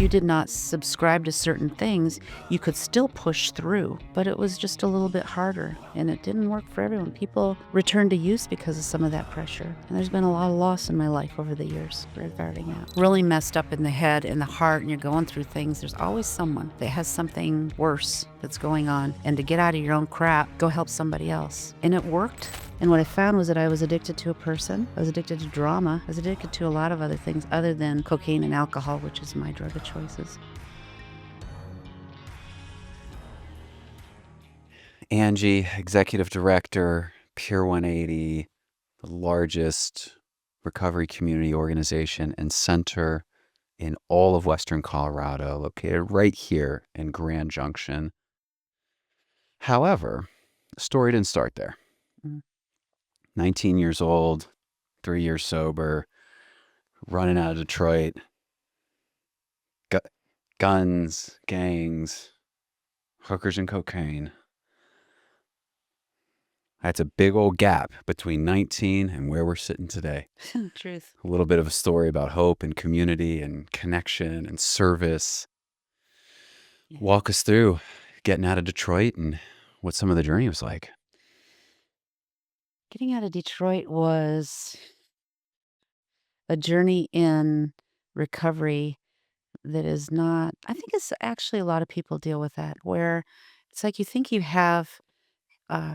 you did not subscribe to certain things, you could still push through, but it was just a little bit harder, and it didn't work for everyone. People returned to use because of some of that pressure, and there's been a lot of loss in my life over the years regarding that. Really messed up in the head and the heart, and you're going through things, there's always someone that has something worse that's going on, and to get out of your own crap, go help somebody else. And it worked. And what I found was that I was addicted to a person, I was addicted to drama, I was addicted to a lot of other things other than cocaine and alcohol, which is my drug of choices. Angie, Executive Director, Pure 180, the largest recovery community organization and center in all of Western Colorado, located right here in Grand Junction. However, the story didn't start there. 19 years old, 3 years sober, running out of Detroit, guns, gangs, hookers and cocaine. That's a big old gap between 19 and where we're sitting today. Truth. A little bit of a story about hope and community and connection and service. Yeah. Walk us through getting out of Detroit and what some of the journey was like. Getting out of Detroit was a journey in recovery that is not, I think it's actually a lot of people deal with that, where it's like you think you have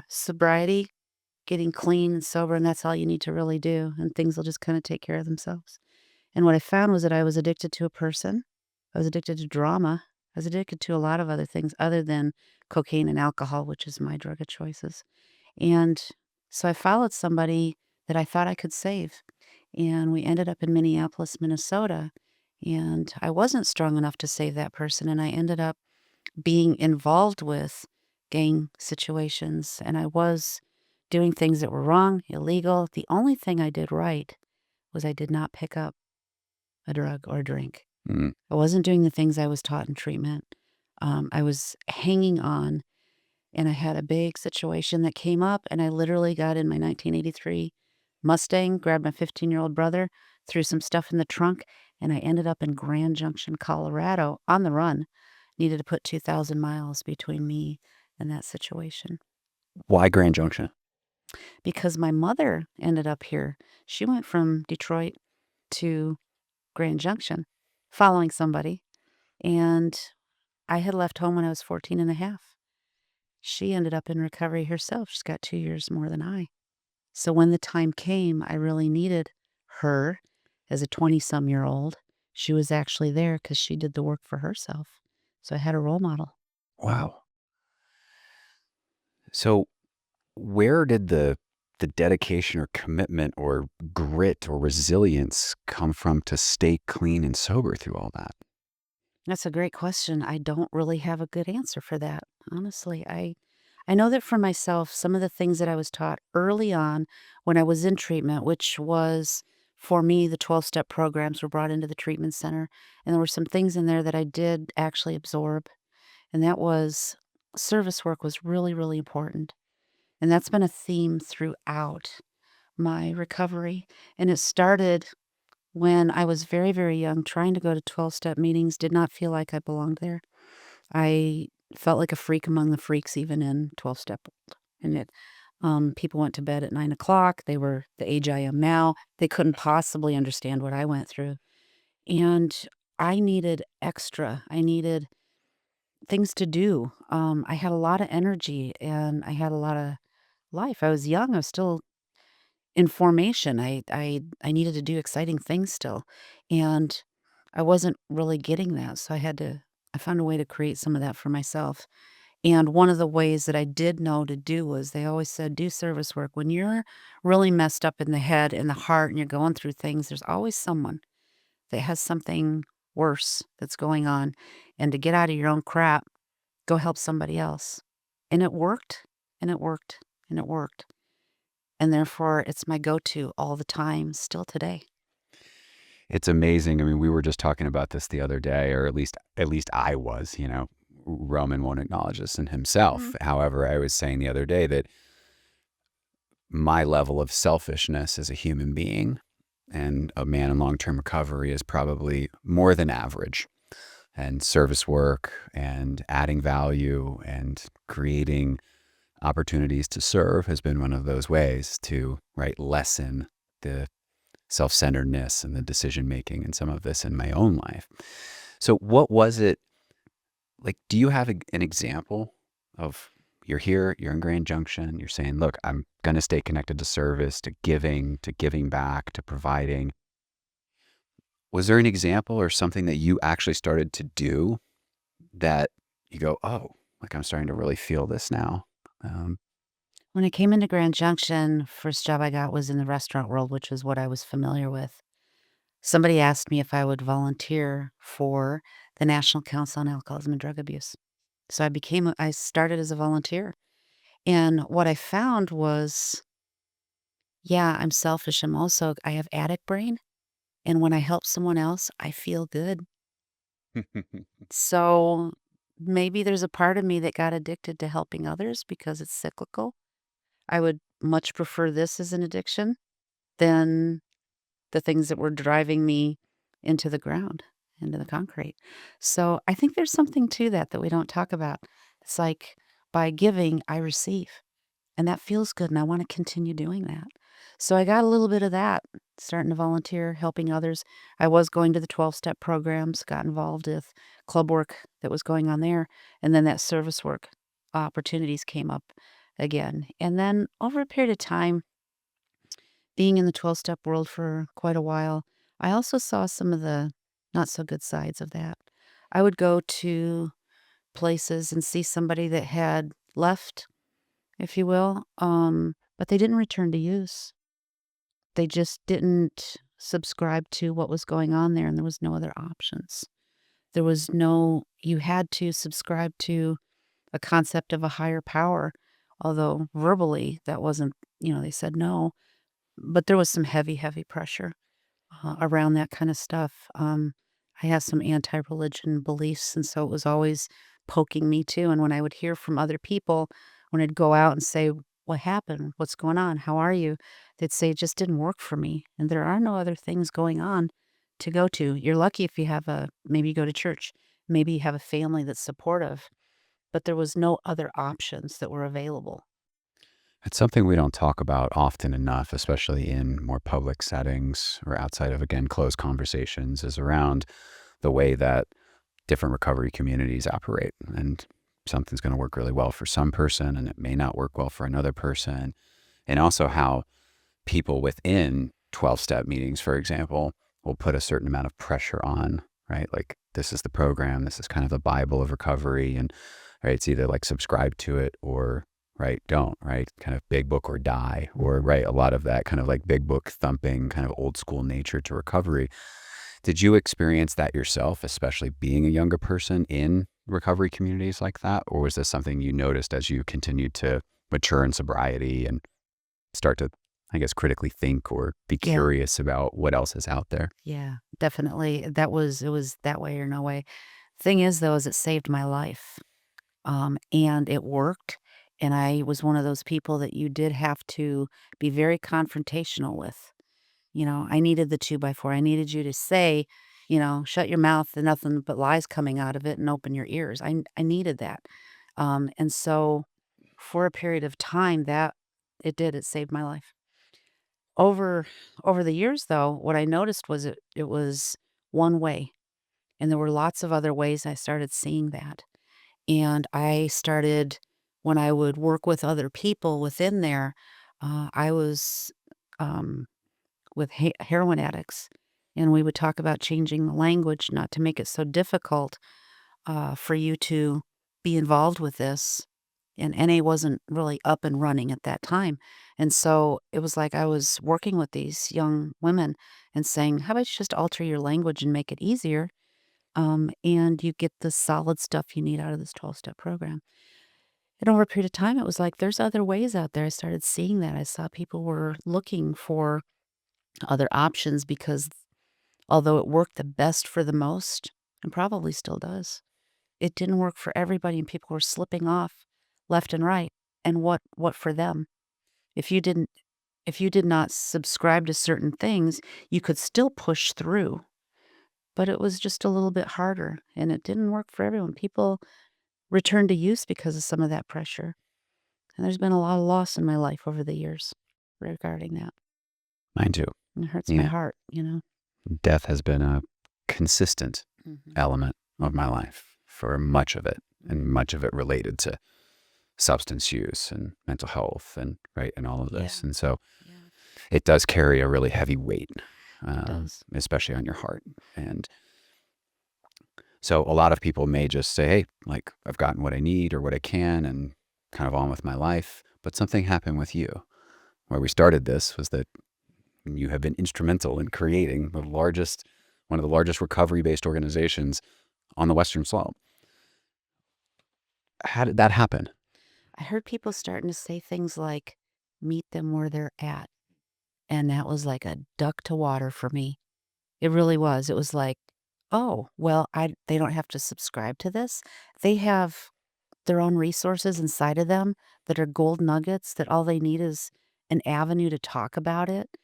sobriety, getting clean and sober, and that's all you need to really do, and things will just kind of take care of themselves. And what I found was that I was addicted to a person, I was addicted to drama, I was addicted to a lot of other things other than cocaine and alcohol, which is my drug of choices. And so I followed somebody that I thought I could save. And we ended up in Minneapolis, Minnesota. And I wasn't strong enough to save that person. And I ended up being involved with gang situations. And I was doing things that were wrong, illegal. The only thing I did right was I did not pick up a drug or a drink. Mm. I wasn't doing the things I was taught in treatment. I was hanging on. And I had a big situation that came up, and I literally got in my 1983 Mustang, grabbed my 15-year-old brother, threw some stuff in the trunk, and I ended up in Grand Junction, Colorado, on the run. Needed to put 2,000 miles between me and that situation. Why Grand Junction? Because my mother ended up here. She went from Detroit to Grand Junction following somebody, and I had left home when I was 14 and a half. She ended up in recovery herself. She's got 2 years more than I. So when the time came, I really needed her as a 20-some-year-old. She was actually there because she did the work for herself. So I had a role model. Wow. So where did the dedication or commitment or grit or resilience come from to stay clean and sober through all that? That's a great question. I don't really have a good answer for that. Honestly, I know that for myself, some of the things that I was taught early on when I was in treatment, which was for me, the 12-step programs were brought into the treatment center. And there were some things in there that I did actually absorb. And that was service work was really, really important. And that's been a theme throughout my recovery. And it started when I was very, very young, trying to go to 12-step meetings, did not feel like I belonged there. I felt like a freak among the freaks, even in 12-step. And people went to bed at 9 o'clock. They were the age I am now. They couldn't possibly understand what I went through. And I needed extra. I needed things to do. I had a lot of energy and I had a lot of life. I was young. I was still in formation. I needed to do exciting things still. And I wasn't really getting that. So I found a way to create some of that for myself. And one of the ways that I did know to do was they always said, do service work. When you're really messed up in the head and the heart and you're going through things, there's always someone that has something worse that's going on. And to get out of your own crap, go help somebody else. And it worked, and it worked, and it worked. And therefore, it's my go-to all the time, still today. It's amazing. I mean, we were just talking about this the other day, or at least I was, Roman won't acknowledge this in himself. Mm-hmm. However, I was saying the other day that my level of selfishness as a human being and a man in long-term recovery is probably more than average. and service work and adding value and creating opportunities to serve has been one of those ways to, right, lessen the self-centeredness and the decision making and some of this in my own life. So what was it like? Do you have an example of you're here, you're in Grand Junction, you're saying, look, I'm going to stay connected to service, to giving back, to providing. Was there an example or something that you actually started to do that you go, oh, like I'm starting to really feel this now? Um, When I came into Grand Junction, first job I got was in the restaurant world, which was what I was familiar with. Somebody asked me if I would volunteer for the National Council on Alcoholism and Drug Abuse. So I started as a volunteer. And what I found was, yeah, I'm selfish. I have addict brain. And when I help someone else, I feel good. So maybe there's a part of me that got addicted to helping others because it's cyclical. I would much prefer this as an addiction than the things that were driving me into the ground, into the concrete. So I think there's something to that we don't talk about. It's like by giving, I receive. And that feels good, and I wanna continue doing that. So I got a little bit of that, starting to volunteer, helping others. I was going to the 12-step programs, got involved with club work that was going on there, and then that service work opportunities came up again. And then over a period of time, being in the 12-step world for quite a while, I also saw some of the not so good sides of that. I would go to places and see somebody that had left, if you will, but they didn't return to use. They just didn't subscribe to what was going on there, and there was no other options. There was no you had to subscribe to a concept of a higher power, although verbally that wasn't they said no, but there was some heavy, heavy pressure around that kind of stuff. I have some anti-religion beliefs, and so it was always poking me too. And when I would hear from other people, when I'd go out and say, "What happened? What's going on? How are you?" They'd say, "It just didn't work for me." And there are no other things going on to go to. You're lucky if you have maybe you go to church, maybe you have a family that's supportive, but there was no other options that were available. it's something we don't talk about often enough, especially in more public settings or outside of, again, closed conversations, is around the way that different recovery communities operate. And something's going to work really well for some person and it may not work well for another person. And also how people within 12-step meetings, for example, will put a certain amount of pressure on, right? Like, this is the program, this is kind of the Bible of recovery. And, right, it's either like subscribe to it or, right, don't, right? Kind of big book or die, or, right, a lot of that kind of like big book thumping, kind of old school nature to recovery. Did you experience that yourself, especially being a younger person in recovery communities like that? Or was this something you noticed as you continued to mature in sobriety and start to, I guess, critically think or be Yeah, curious about what else is out there? yeah, definitely. It was that way or no way. Thing is, though, is it saved my life. And it worked, and I was one of those people that you did have to be very confrontational with. I needed the 2 by 4. I needed you to say, "Shut your mouth and nothing but lies coming out of it and open your ears." I needed that. And so for a period of time, it saved my life. Over over the years, though, what I noticed was it was one way, and there were lots of other ways I started seeing that. And I started when I would work with other people within there, I was, um, with heroin addicts, and we would talk about changing the language, not to make it so difficult, for you to be involved with this, and NA wasn't really up and running at that time, and so it was like I was working with these young women and saying, "How about you just alter your language and make it easier, and you get the solid stuff you need out of this 12-step program." And over a period of time, it was like, there's other ways out there. I started seeing that. I saw people were looking for other options because although it worked the best for the most, and probably still does, it didn't work for everybody and people were slipping off left and right. And what for them? If you didn't if you did not subscribe to certain things, you could still push through. but it was just a little bit harder, and it didn't work for everyone. People returned to use because of some of that pressure, and there's been a lot of loss in my life over the years regarding that. Mine too. And it hurts my Yeah. heart, you know? Death has been a consistent Mhm. element of my Mhm. life for much of it, and Mhm. much of it related to substance use and mental health and right and all of Yeah. this. And so Yeah, it does carry a really heavy weight, it does. especially on your heart. And so a lot of people may just say, hey, like I've gotten what I need or what I can and kind of on with my life. But something happened with you. Where we started this was that you have been instrumental in creating one of the largest recovery based organizations on the Western Slope. How did that happen? I heard people starting to say things like, "Meet them where they're at," and that was like a duck to water for me. It really was. It was like, "Oh, well, I they don't have to subscribe to this. They have their own resources inside of them that are gold nuggets that all they need is an avenue to talk about it,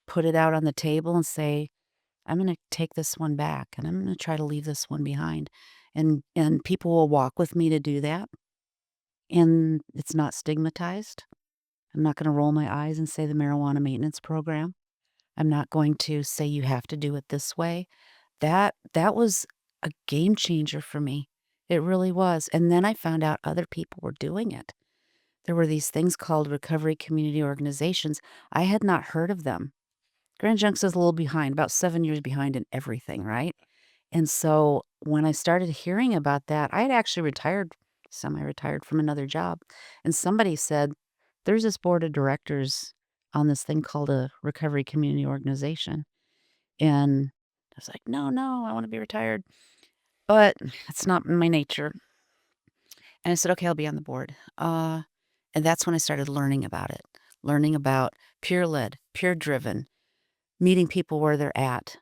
put it out on the table and say, 'I'm gonna take this one back, and I'm gonna try to leave this one behind.'" And people will walk with me to do that, and it's not stigmatized. I'm not gonna roll my eyes and say the marijuana maintenance program. I'm not going to say you have to do it this way. That was a game changer for me. It really was, and then I found out other people were doing it. There were these things called recovery community organizations. I had not heard of them. Grand Junks is a little behind, about 7 years behind in everything, right? And so when I started hearing about that, I had actually retired, semi-retired from another job, and somebody said, "There's this board of directors on this thing called a recovery community organization." And I was like, "No, no, I wanna be retired." But it's not in my nature. And I said, "Okay, I'll be on the board." And that's when I started learning about it, learning about peer-led, peer-driven, meeting people where they're at,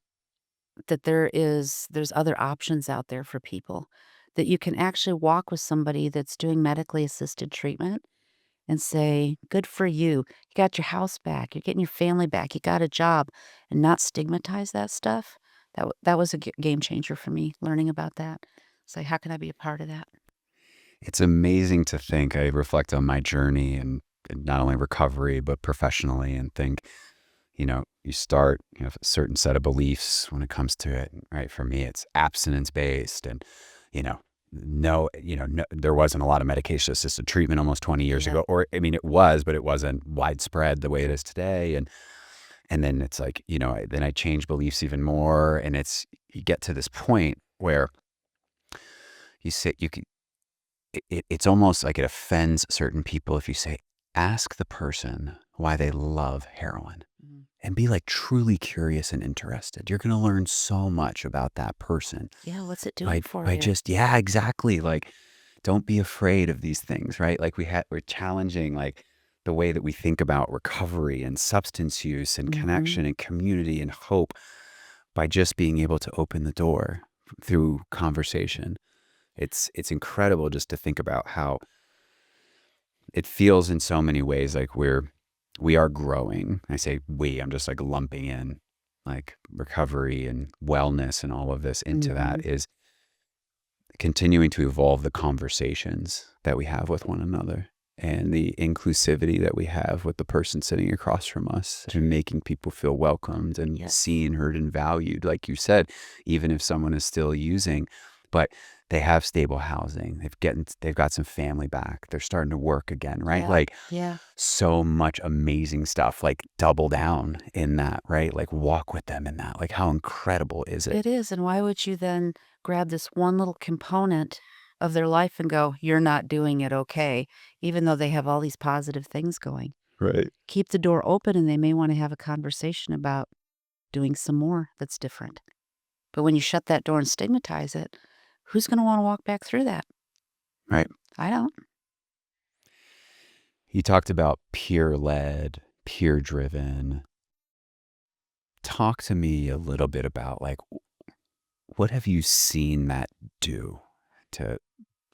that there's other options out there for people, that you can actually walk with somebody that's doing medically assisted treatment and say, "Good for you. You got your house back. You're getting your family back. You got a job," and not stigmatize that stuff. That was a game changer for me, learning about that. So how can I be a part of that? It's amazing to think. I reflect on my journey and not only recovery, but professionally and think, you start, you have a certain set of beliefs when it comes to it, right? For me, it's abstinence based and, you know, no, there wasn't a lot of medication assisted treatment almost 20 years Yeah. ago, or I mean, it was, but it wasn't widespread the way it is today. And then it's like, then I change beliefs even more. And you get to this point where you say, it's almost like it offends certain people if you say, ask the person why they love heroin Mhm. and be like truly curious and interested. You're going to learn so much about that person Yeah, what's it doing by, for by you? just, yeah, exactly. Like, don't be afraid of these things, right? Like we're challenging like the way that we think about recovery and substance use and Mhm. connection and community and hope by just being able to open the door through conversation. It's incredible just to think about how it feels in so many ways like we are growing. I say we, I'm just like lumping in like recovery and wellness and all of this into Mhm. that is continuing to evolve the conversations that we have with one another and the inclusivity that we have with the person sitting across from us and making people feel welcomed and Yes. seen, heard, and valued. Like you said, even if someone is still using, but they have stable housing, they've got some family back, they're starting to work again, right? Yeah. Like Yeah. so much amazing stuff, like double down in that, right? Like walk with them in that. Like how incredible is it? It is, and why would you then grab this one little component of their life and go, "You're not doing it okay," even though they have all these positive things going? Right. Keep the door open, and they may wanna have a conversation about doing some more that's different. But when you shut that door and stigmatize it, who's gonna wanna walk back through that? Right. I don't. You talked about peer led, peer driven. Talk to me a little bit about like what have you seen that do to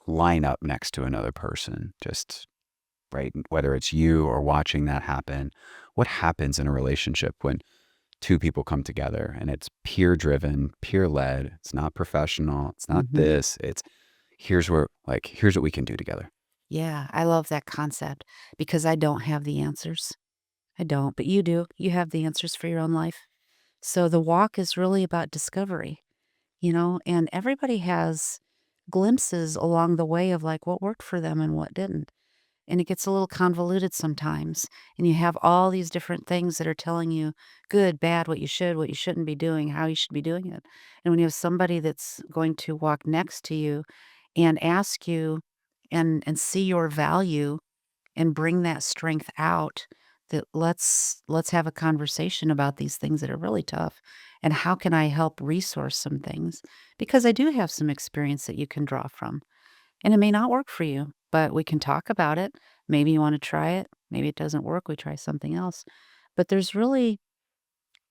line up next to another person? Just right, whether it's you or watching that happen. What happens in a relationship when two people come together and it's peer driven, peer led. It's not professional. It's not Mhm. this. It's here's what we can do together. Yeah, I love that concept because I don't have the answers. I don't, but you do. You have the answers for your own life. So the walk is really about discovery, and everybody has glimpses along the way of like what worked for them and what didn't. And it gets a little convoluted sometimes. And you have all these different things that are telling you good, bad, what you shouldn't be doing, how you should be doing it. And when you have somebody that's going to walk next to you and ask you and see your value and bring that strength out, that let's have a conversation about these things that are really tough and how can I help resource some things, because I do have some experience that you can draw from, and it may not work for you, but we can talk about it. Maybe you want to try it, maybe it doesn't work, we try something else. But there's really,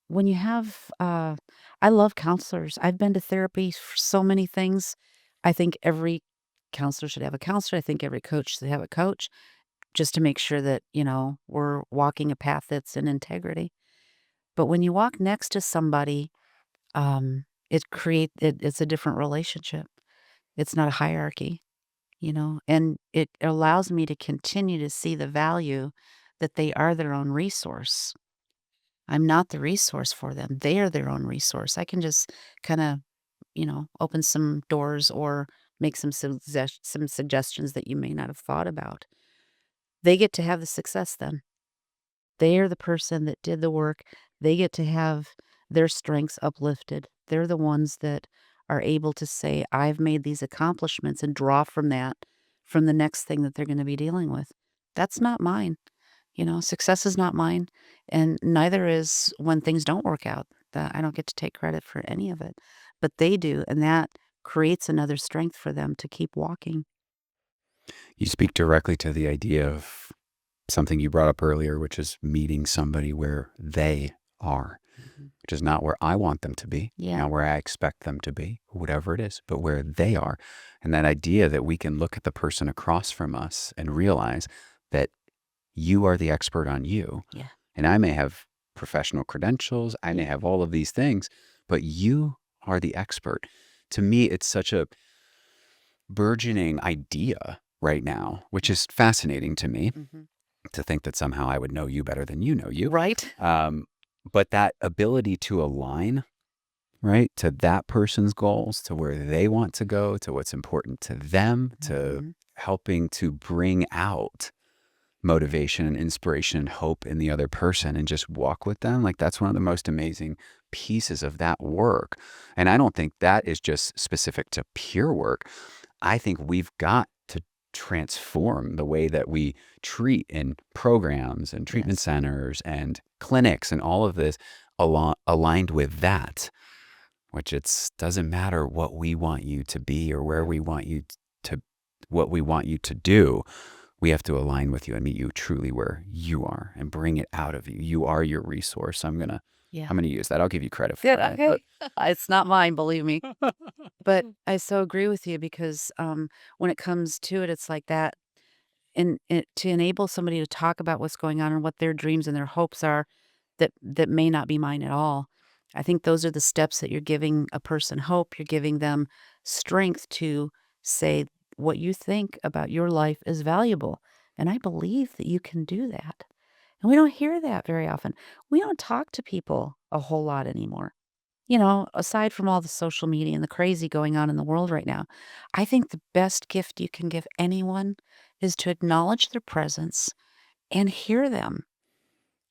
when you have I love counselors. I've been to therapy for so many things. I think every counselor should have a counselor. I think every coach should have a coach, just to make sure that, we're walking a path that's in integrity. But when you walk next to somebody, it's a different relationship. It's not a hierarchy, and it allows me to continue to see the value that they are their own resource. I'm not the resource for them. They are their own resource. I can just kind of, open some doors or make some suggestions that you may not have thought about. They get to have the success then. They're the person that did the work. They get to have their strengths uplifted. They're the ones that are able to say, "I've made these accomplishments," and draw from that, from the next thing that they're gonna be dealing with. That's not mine, success is not mine, and neither is when things don't work out. That I don't get to take credit for any of it, but they do, and that creates another strength for them to keep walking. You speak directly to the idea of something you brought up earlier, which is meeting somebody where they are, Mhm. which is not where I want them to be, Yeah. not where I expect them to be, whatever it is, but where they are. And that idea that we can look at the person across from us and realize that you are the expert on you. Yeah. And I may have professional credentials, I may Yeah. have all of these things, but you are the expert. To me, it's such a burgeoning idea right now, which Yeah. is fascinating to me Mhm. to think that somehow I would know you better than you know you. Right? Um, but that ability to align, right, to that person's goals, to where they want to go, to what's important to them, to Mhm. helping to bring out motivation and inspiration and hope in the other person and just walk with them. Like that's one of the most amazing pieces of that work. And I don't think that is just specific to peer work. I think we've got to transform the way that we treat in programs and treatment Yes. centers and clinics and all of this aligned with that, which it doesn't matter what we want you to be or where No. we want you to, what we want you to do. We have to align with you and meet you truly where you are and bring it out of you. You are your resource. Yeah. I'm gonna use that. I'll give you credit Good, for it. But okay. It's not mine, believe me. But I so agree with you because, when it comes to it, it's like that, and to enable somebody to talk about what's going on and what their dreams and their hopes are that may not be mine at all. I think those are the steps that you're giving a person hope, you're giving them strength to say what you think about your life is valuable, and I believe that you can do that. And we don't hear that very often. We don't talk to people a whole lot anymore. Aside from all the social media and the crazy going on in the world right now, I think the best gift you can give anyone is to acknowledge their presence and hear them.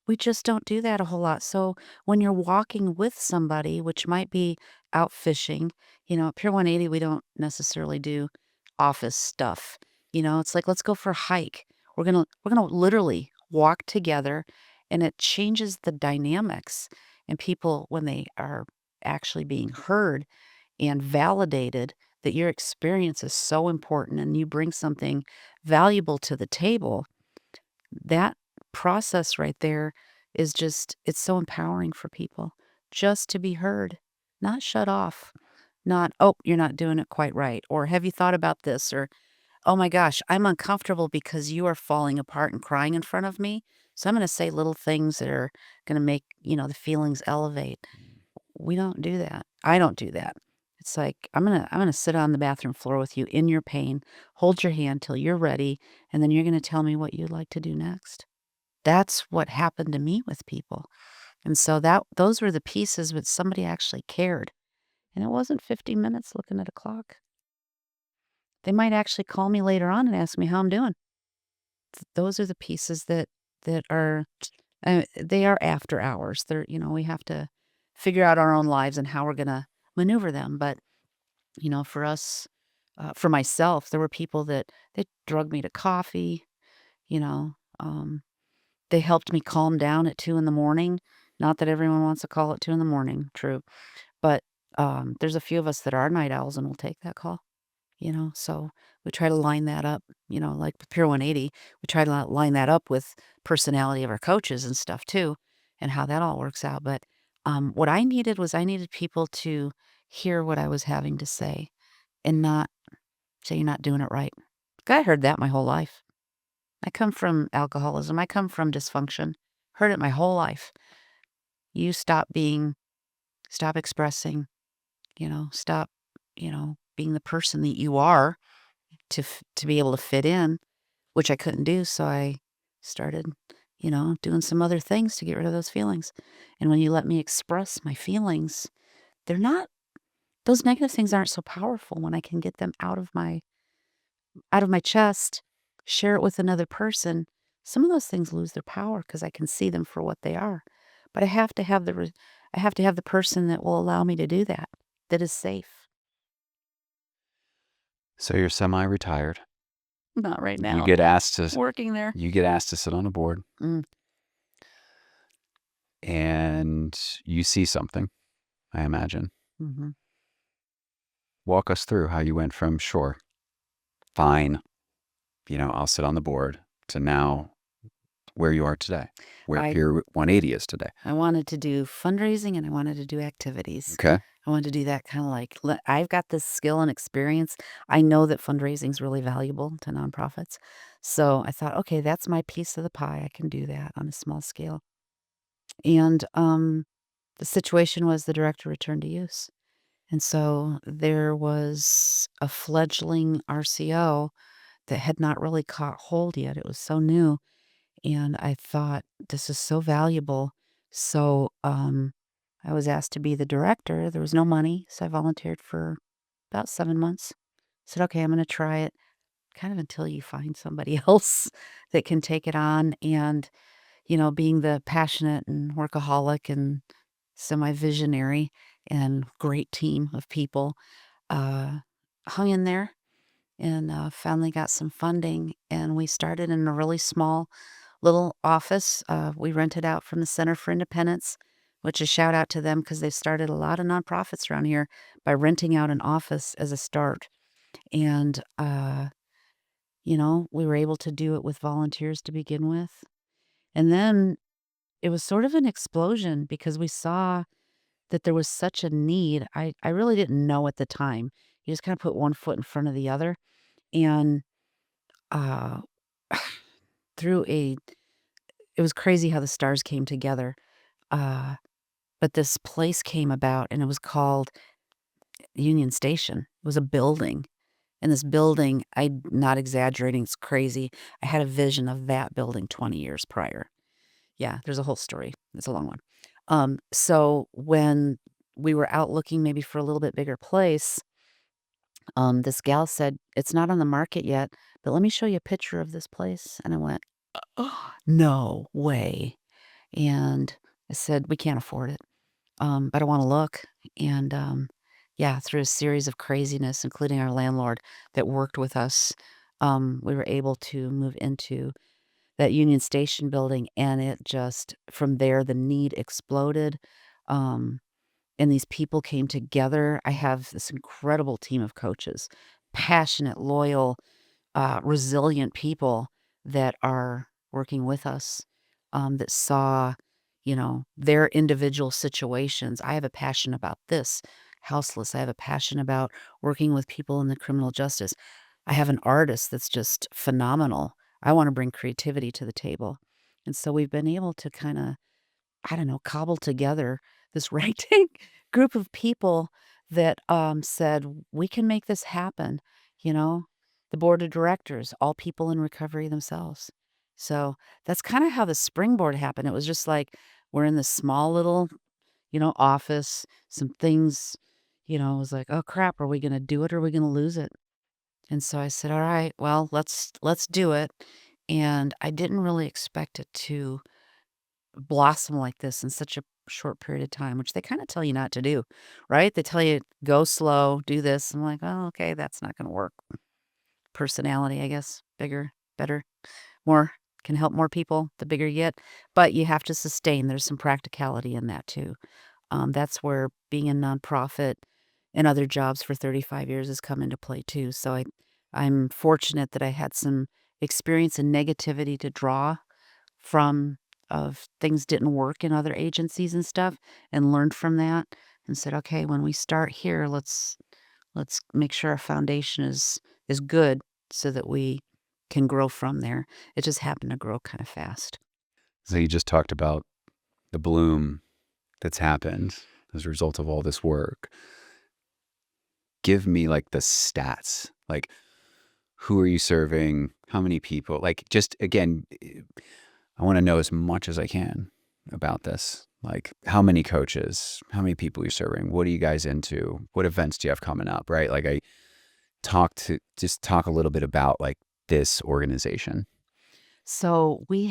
We just don't do that a whole lot. So when you're walking with somebody, which might be out fishing, at Pier 180, we don't necessarily do office stuff. It's like, let's go for a hike. We're gonna literally walk together, and it changes the dynamics. And people, when they are actually being heard and validated that your experience is so important and you bring something valuable to the table, that process right there is just, it's so empowering for people just to be heard, not shut off, not, "Oh, you're not doing it quite right," or, "Have you thought about this?" or, "Oh my gosh, I'm uncomfortable because you are falling apart and crying in front of me." So I'm gonna say little things that are gonna make, the feelings elevate. We don't do that. I don't do that. It's like, I'm gonna sit on the bathroom floor with you in your pain, hold your hand till you're ready, and then you're gonna tell me what you'd like to do next. That's what happened to me with people. And so those were the pieces that somebody actually cared. And it wasn't 50 minutes looking at a clock. They might actually call me later on and ask me how I'm doing. Those are the pieces that are they are after hours. We have to figure out our own lives and how we're gonna maneuver them. But for us, for myself, there were people that they drug me to coffee. You know, um, they helped me calm down at 2 in the morning. Not that everyone wants to call at 2 in the morning, true, but there's a few of us that are night owls and will take that call. So we try to line that up, like with Pure 180, we try to line that up with personality of our coaches and stuff too, and how that all works out. But what I needed was I needed people to hear what I was having to say and not say you're not doing it right. I heard that my whole life. I come from alcoholism. I come from dysfunction. Heard it my whole life. You stop expressing, stop, being the person that you are to be able to fit in, which I couldn't do, so I started, doing some other things to get rid of those feelings. And when you let me express my feelings, they're not those negative things aren't so powerful when I can get them out of my chest, share it with another person. Some of those things lose their power because I can see them for what they are. But I have to have the person that will allow me to do that, that is safe. So you're semi-retired. Not right You now. get asked to Working there. you get asked to sit on a board, Mm, and you see something, I imagine. mhm. Walk us through how you went from, "Sure, fine, I'll sit on the board," to now where you are today, where I Pier 180 is today. I wanted to do fundraising and I wanted to do activities. Okay. I wanted to do that kinda like I've got this skill and experience. I know that fundraising is really valuable to nonprofits. So I thought, "Okay, that's my piece of the pie. I can do that on a small scale." And, the situation was the director returned to use. And so there was a fledgling RCO that had not really caught hold yet. It was so new. And I thought, "This is so valuable." So, I was asked to be the director. There was no money, so I volunteered for about 7 months. Said, "Okay, I'm gonna try it," kind of until you find somebody else that can take it on. And, being the passionate and workaholic and semi-visionary and great team of people, uh, hung in there and, finally got some funding, and we started in a really small little office. We rented out from the Center for Independence, which is shout out to them because they've started a lot of nonprofits around here by renting out an office as a start. And, we were able to do it with volunteers to begin with. And then it was sort of an explosion because we saw that there was such a need. I really didn't know at the time. You just kind of put one foot in front of the other. And uh, through a, it was crazy how the stars came together. Uh, But this place came about, and it was called Union Station. It was a building, and this building, I'm not exaggerating, it's crazy. I had a vision of that building 20 years prior. Yeah, there's a whole story. It's a long one. So when we were out looking maybe for a little bit bigger place, this gal said, "It's not on the market yet, but let me show you a picture of this place." And I went, "Oh, no way." And I said, "We can't afford it." But I wanna look, and, yeah, through a series of craziness, including our landlord that worked with us, we were able to move into that Union Station building, and it just from there, the need exploded, um, and these people came together. I have this incredible team of coaches, passionate, loyal, resilient people that are working with us, that saw, their individual situations. I have a passion about this, houseless. I have a passion about working with people in the criminal justice. I have an artist that's just phenomenal. I want to bring creativity to the table. And so we've been able to kinda, I don't know, cobble together this writing group of people that, said, "We can make this happen," you know? The board of directors, all people in recovery themselves. So, that's kinda how the springboard happened. It was just like, we're in this small little, office, some things, it was like, "Oh, crap, are we gonna do it or are we gonna lose it?" And so I said, "Alright, well, let's do it." And I didn't really expect it to blossom like this in such a short period of time, which they kinda tell you not to do, right? They tell you, "Go slow, do this." I'm like, "Oh, okay, that's not gonna work." Personality, I guess, bigger, better, more can help more people the bigger you get, but you have to sustain. There's some practicality in that too. That's where being a nonprofit and other jobs for 35 years has come into play too. So I'm fortunate that I had some experience and negativity to draw from of things didn't work in other agencies and stuff and learned from that and said, "Okay, when we start here, let's make sure our foundation is good so that we can grow from there." It just happened to grow kind of fast. So you just talked about the bloom that's happened as a result of all this work. Give me like the stats. Like, who are you serving? How many people? Like, just again, I want to know as much as I can about this. Like, how many coaches? How many people you're serving? What are you guys into? What events do you have coming up? Right? Like, I just talk a little bit about like this organization. So we've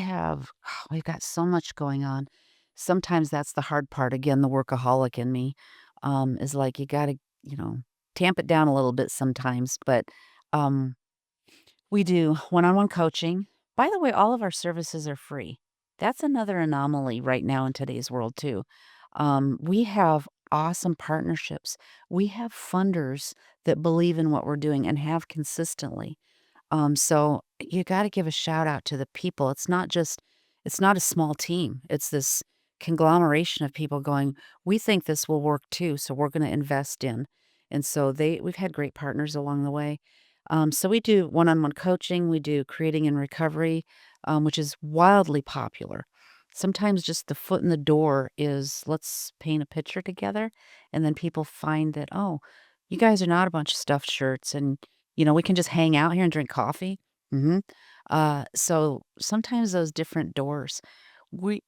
got so much going on. Sometimes that's the hard part. Again, the workaholic in me is like you got to, tamp it down a little bit sometimes. But um, we do one-on-one coaching. By the way, all of our services are free. That's another anomaly right now in today's world too. We have awesome partnerships. We have funders that believe in what we're doing and have consistently. So you gotta give a shout out to the people. It's not a small team. It's this conglomeration of people going, "We think this will work too, so we're gonna invest in." And so we've had great partners along the way. So we do one-on-one coaching, we do creating and recovery, which is wildly popular. Sometimes just the foot in the door is, "Let's paint a picture together," and then people find that, "Oh, you guys are not a bunch of stuffed shirts, and we can just hang out here and drink coffee." Mhm. So sometimes those different doors. We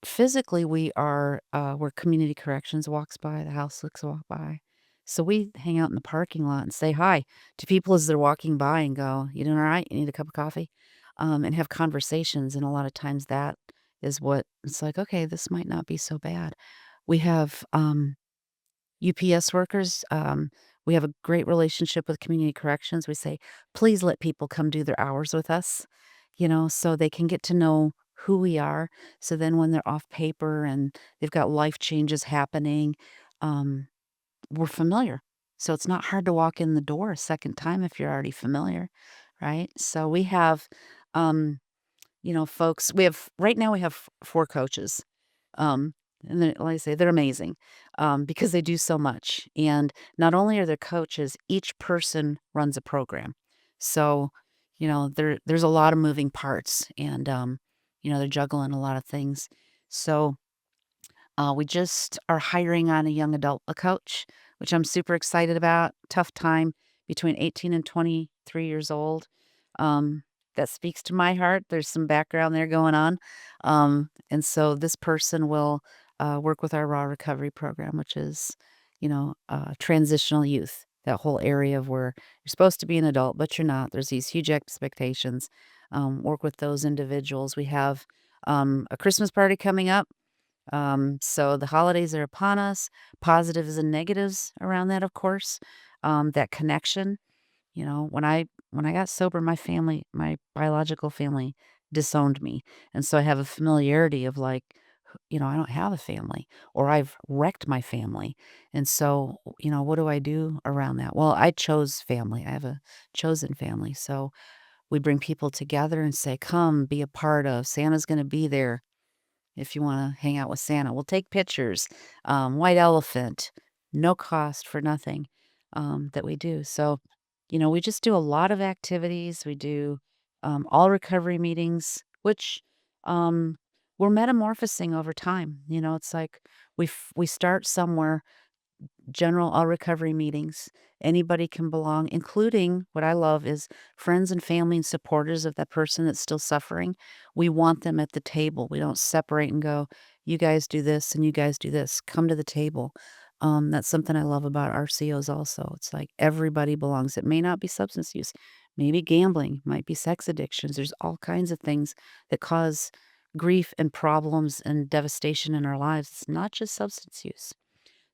are, where community corrections walks by, the house looks walk by. So we hang out in the parking lot and say hi to people as they're walking by and go, "You doing alright? You need a cup of coffee?" And have conversations, and a lot of times that is what it's like, "Okay, this might not be so bad." We have, UPS workers, we have a great relationship with community corrections. We say, "Please let people come do their hours with us," so they can get to know who we are. So then when they're off paper and they've got life changes happening, um, we're familiar. So it's not hard to walk in the door a second time if you're already familiar, right? So we have, um folks we have right now we have 4 coaches, um, and then, like I say, they're amazing, because they do so much, and not only are they coaches, each person runs a program. So, there's a lot of moving parts and, they're juggling a lot of things. So we just are hiring on a young adult coach, which I'm super excited about. Tough time between 18 and 23 years old. Um, that speaks to my heart. There's some background there going on. And so this person will work with our Raw Recovery program, which is, transitional youth, that whole area of where you're supposed to be an adult, but you're not. There's these huge expectations. Work with those individuals. We have a Christmas party coming up, so the holidays are upon us, positives and negatives around that, of course. That connection, when I got sober, my biological family disowned me. And so I have a familiarity of like, I don't have a family or I've wrecked my family. And so, what do I do around that? Well, I chose family. I have a chosen family. So we bring people together and say, "Come be a part of Santa's going to be there if you wanna hang out with Santa. We'll take pictures." White elephant, no cost for nothing, that we do. So, we just do a lot of activities. We do, all recovery meetings, which, um, we're metamorphosing over time. It's like we start somewhere. General all recovery meetings. Anybody can belong, including what I love is friends and family and supporters of that person that's still suffering. We want them at the table. We don't separate and go, you guys do this and you guys do this. Come to the table. That's something I love about RCOs also. It's like everybody belongs. It may not be substance use, maybe gambling, might be sex addictions. There's all kinds of things that cause grief and problems and devastation in our lives. It's not just substance use.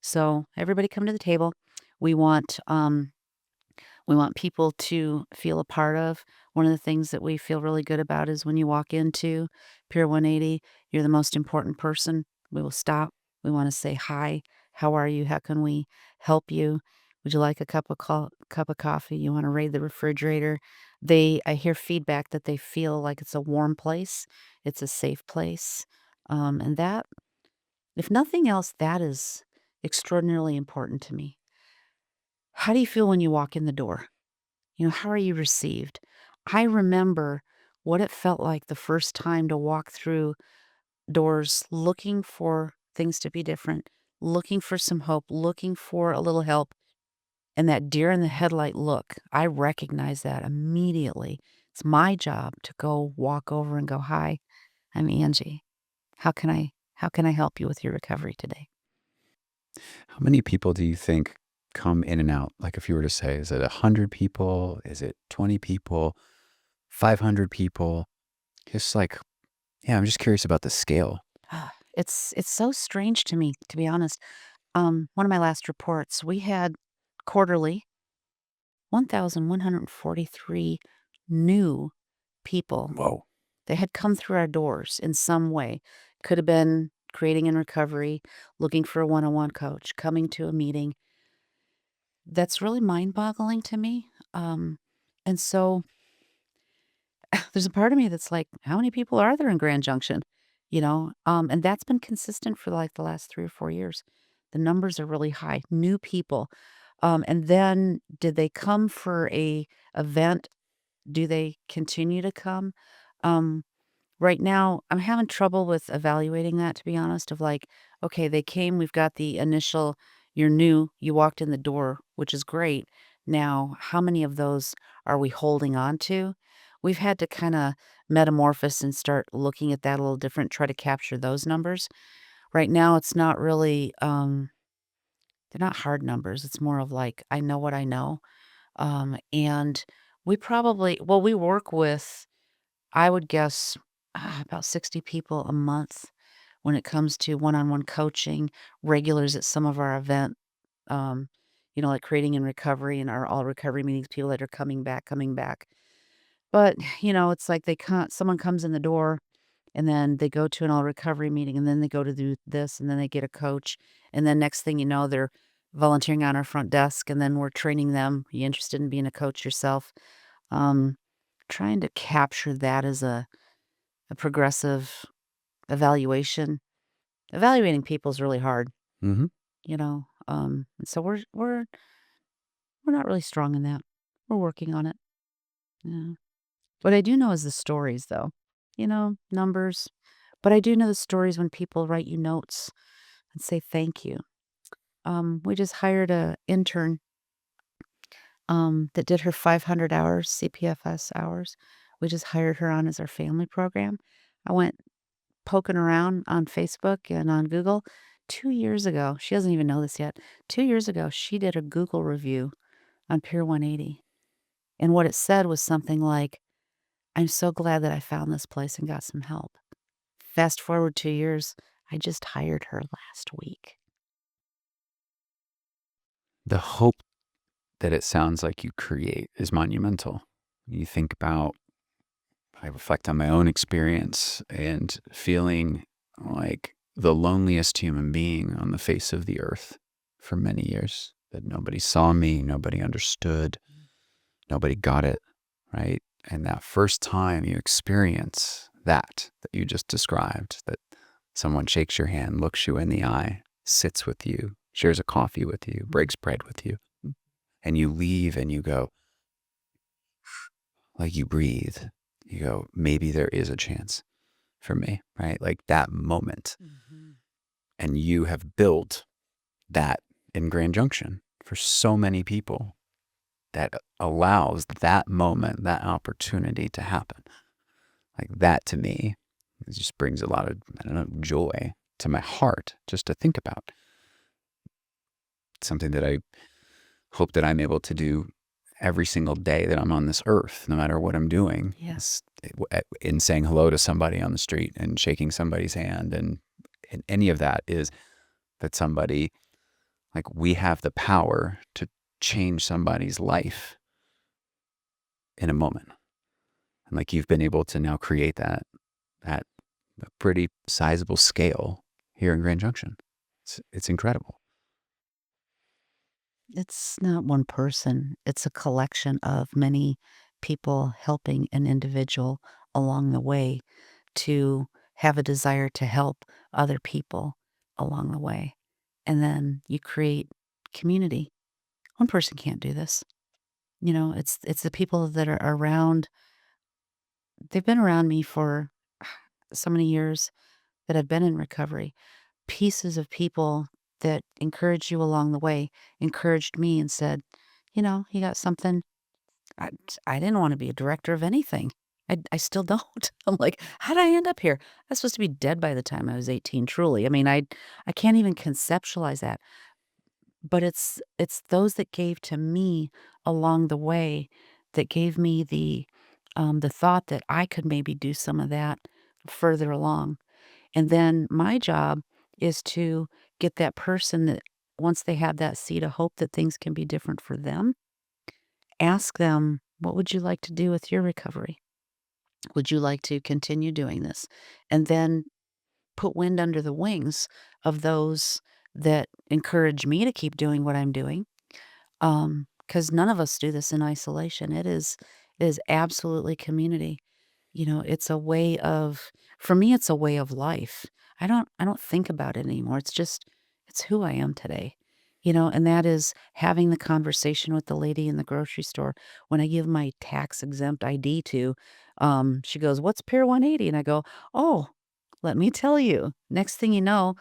So everybody come to the table. We want we want people to feel a part of. One of the things that we feel really good about is when you walk into Pier 180, you're the most important person. We will stop. We want to say hi. How are you? How can we help you? Would you like a cup of coffee? You want to raid the refrigerator? I hear feedback that they feel like it's a warm place. It's a safe place. And that if nothing else, that is extraordinarily important to me. How do you feel when you walk in the door? How are you received? I remember what it felt like the first time to walk through doors looking for things to be different, looking for some hope, looking for a little help, and that deer in the headlight look. I recognize that immediately. It's my job to go walk over and go, "Hi, I'm Angie. How can I help you with your recovery today?" How many people do you think come in and out? Like if you were to say, is it 100 people? Is it 20 people? 500 people? Just like, yeah, I'm just curious about the scale. It's so strange to me, to be honest. One of my last reports, we had quarterly 1,143 new people Whoa. that had come through our doors in some way. Could have been creating in recovery, looking for a one-on-one coach, coming to a meeting. That's really mind-boggling to me. And so there's a part of me that's like, how many people are there in Grand Junction? And that's been consistent for like the last 3 or 4 years. The numbers are really high, new people. And then did they come for a event? Do they continue to come? Um, Right now, I'm having trouble with evaluating that, to be honest, of like, okay, they came, we've got the initial, you're new, you walked in the door, which is great. Now, how many of those are we holding on to? We've had to kind of metamorphose and start looking at that a little different, try to capture those numbers. Right now, it's not really, they're not hard numbers. It's more of like, I know what I know. And we work with I would guess, about 60 people a month when it comes to one-on-one coaching, regulars at some of our um, like creating in recovery and our all recovery meetings, people that are coming back. But, it's like someone comes in the door and then they go to an all recovery meeting and then they go to do this and then they get a coach. And then next thing you know, they're volunteering on our front desk and then we're training them. You interested in being a coach yourself? Um, Trying to capture that as a progressive evaluation. Evaluating people is really hard, Hmm. and so we're not really strong in that. We're working on it. Yeah. What I do know is the stories, though. Numbers. But I do know the stories when people write you notes and say thank you. We just hired a intern that did her 500 hours, CPFS hours. We just hired her on as our family program. I went poking around on Facebook and on Google. 2 years ago, she doesn't even know this yet. 2 years ago, she did a Google review on Pier 180, and what it said was something like, "I'm so glad that I found this place and got some help." Fast forward 2 years, I just hired her last week. The hope that it sounds like you create is monumental. You think about, I reflect on my own experience and feeling like the loneliest human being on the face of the earth for many years, that nobody saw me, nobody understood, nobody got it, right? And that first time you experience that you just described, that someone shakes your hand, looks you in the eye, sits with you, shares a coffee with you, breaks bread with you, and you leave and you go, like you breathe, you go, maybe there is a chance. for me, right? Like that moment. Mhm. And you have built that in Grand Junction for so many people that allows that moment, that opportunity to happen. Like that to me, it just brings a lot of, I don't know, joy to my heart just to think about. It's something that I hope that I'm able to do every single day that I'm on this earth, no matter what I'm doing, Yeah. is in saying hello to somebody on the street and shaking somebody's hand. And any of that is that somebody, like we have the power to change somebody's life in a moment. And like you've been able to now create that at a pretty sizable scale here in Grand Junction. It's incredible. It's not one person, it's a collection of many people helping an individual along the way to have a desire to help other people along the way. And then you create community. One person can't do this. It's the people that are around. They've been around me for so many years that I've been in recovery. Pieces of people that encouraged you along the way encouraged me and said, "You got something." I I didn't wanna be a director of anything. I still don't. I'm like, "How'd I end up here? I was supposed to be dead by the time I was 18, truly." I mean, I can't even conceptualize that, but it's those that gave to me along the way that gave me the thought that I could maybe do some of that further along. And then my job is to get that person that once they have that seed of hope that things can be different for them, ask them, "What would you like to do with your recovery? Would you like to continue doing this?" And then put wind under the wings of those that encourage me to keep doing what I'm doing. Because none of us do this in isolation. It is absolutely community. It's a way of for me, it's a way of life. I don't think about it anymore. It's who I am today. And that is having the conversation with the lady in the grocery store when I give my tax exempt ID to, she goes, "What's Pier 180?" And I go, "Oh, let me tell you." Next thing I'm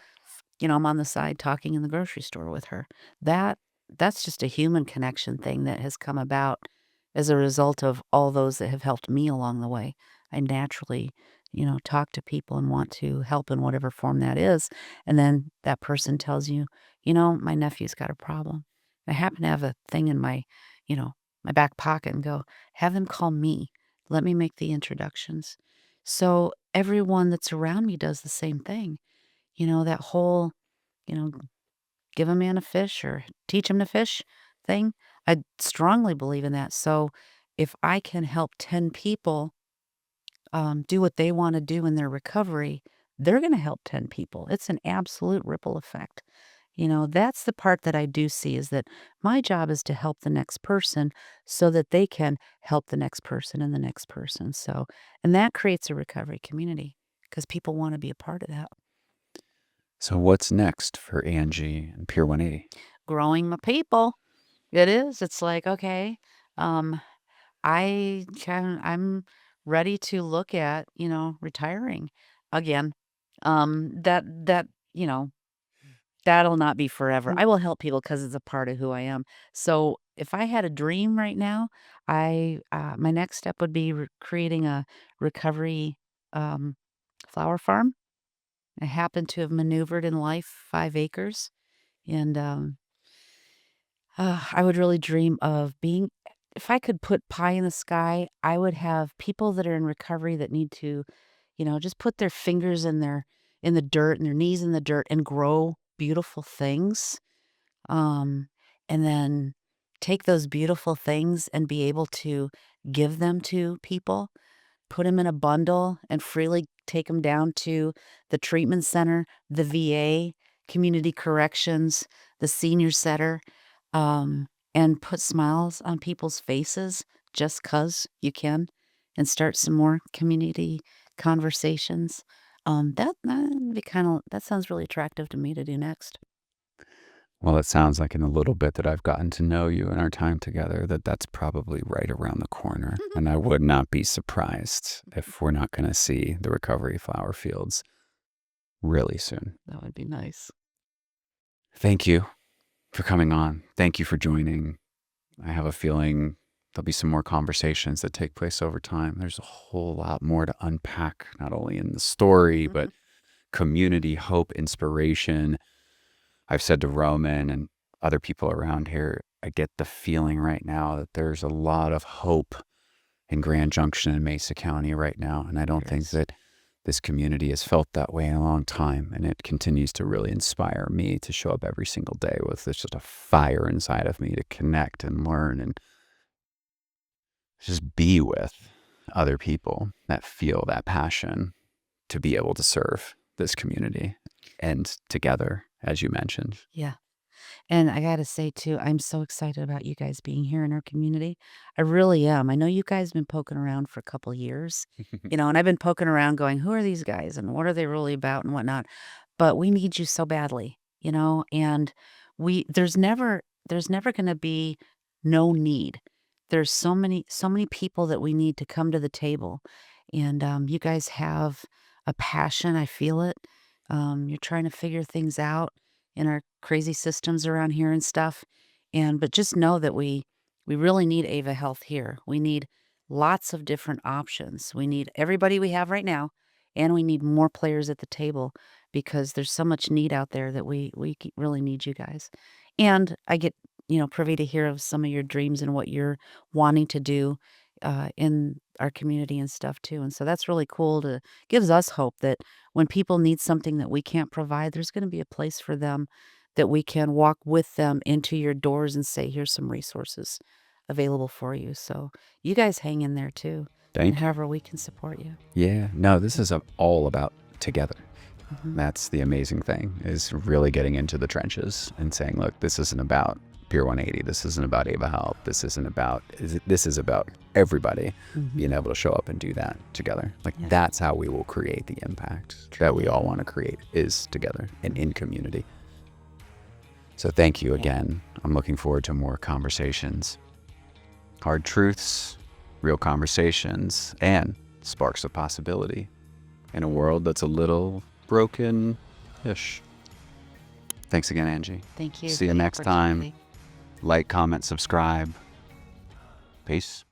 on the side talking in the grocery store with her. That that's just a human connection thing that has come about as a result of all those that have helped me along the way. I naturally, talk to people and want to help in whatever form that is. And then that person tells you, my nephew's got a problem. I happen to have a thing in you know, my back pocket and go, have them call me. Let me make the introductions. So everyone that's around me does the same thing. That whole, you know, give a man a fish or teach him to fish thing. I strongly believe in that. So if I can help 10 people do what they want to do in their recovery, they're going to help 10 people. It's an absolute ripple effect. That's the part that I do see is that my job is to help the next person so that they can help the next person and the next person. So, and that creates a recovery community because people want to be a part of that. So what's next for Angie and Pier 180? Growing my people. It is. It's like, okay, um, I'm ready to look at, retiring again. That, that'll not be forever. I will help people because it's a part of who I am. So if I had a dream right now, my next step would be creating a recovery um, flower farm. I happen to have maneuvered in life 5 acres, and I would really dream of being if I could put pie in the sky, I would have people that are in recovery that need to, just put their fingers in the dirt and their knees in the dirt and grow beautiful things. Um, and then take those beautiful things and be able to give them to people, put them in a bundle and freely take them down to the treatment center, the VA, community corrections, the senior center, and put smiles on people's faces just 'cause you can, and start some more community conversations. That sounds really attractive to me to do next. Well, it sounds like in the little bit that I've gotten to know you in our time together that that's probably right around the corner. And I would not be surprised if we're not going to see the recovery flower fields really soon. That would be nice. Thank you for coming on. Thank you for joining. I have a feeling there'll be some more conversations that take place over time. There's a whole lot more to unpack, not only in the story, but community, hope, inspiration. I've said to Roman and other people around here, I get the feeling right now that there's a lot of hope in Grand Junction and Mesa County right now. And I don't think Yes. that this community has felt that way in a long time. And it continues to really inspire me to show up every single day with this just a fire inside of me to connect and learn and just be with other people that feel that passion to be able to serve this community and together, as you mentioned. Yeah. And I gotta say too, I'm so excited about you guys being here in our community. I really am. I know you guys been poking around for a couple years, and I've been poking around going, who are these guys and what are they really about and whatnot. But we need you so badly, and there's never gonna be no need. There's so many people that we need to come to the table. And you guys have a passion. I feel it. You're trying to figure things out in our crazy systems around here and stuff. But just know that we really need Ava Health here. We need lots of different options. We need everybody we have right now, and we need more players at the table because there's so much need out there that really need you guys. And I get privy to hear of some of your dreams and what you're wanting to do in our community and stuff too. And so that's really cool. To gives us hope that when people need something that we can't provide, there's going to be a place for them that we can walk with them into your doors and say, here's some resources available for you. So you guys hang in there too. And Thank you. however we can support you. Yeah, no, this is all about together. Mhm. That's the amazing thing, is really getting into the trenches and saying, look, this isn't about Pier 180. This isn't about Ava Health. This is about everybody Mhm. being able to show up and do that together. Like, Yeah. that's how we will create the impact that we all want to create, is together and in community. So thank you Yeah. again. I'm looking forward to more conversations, hard truths, real conversations, and sparks of possibility in a world that's a little broken-ish. Thanks again, Angie. Thank you See for you the next time. opportunity. Like, comment, subscribe. Peace.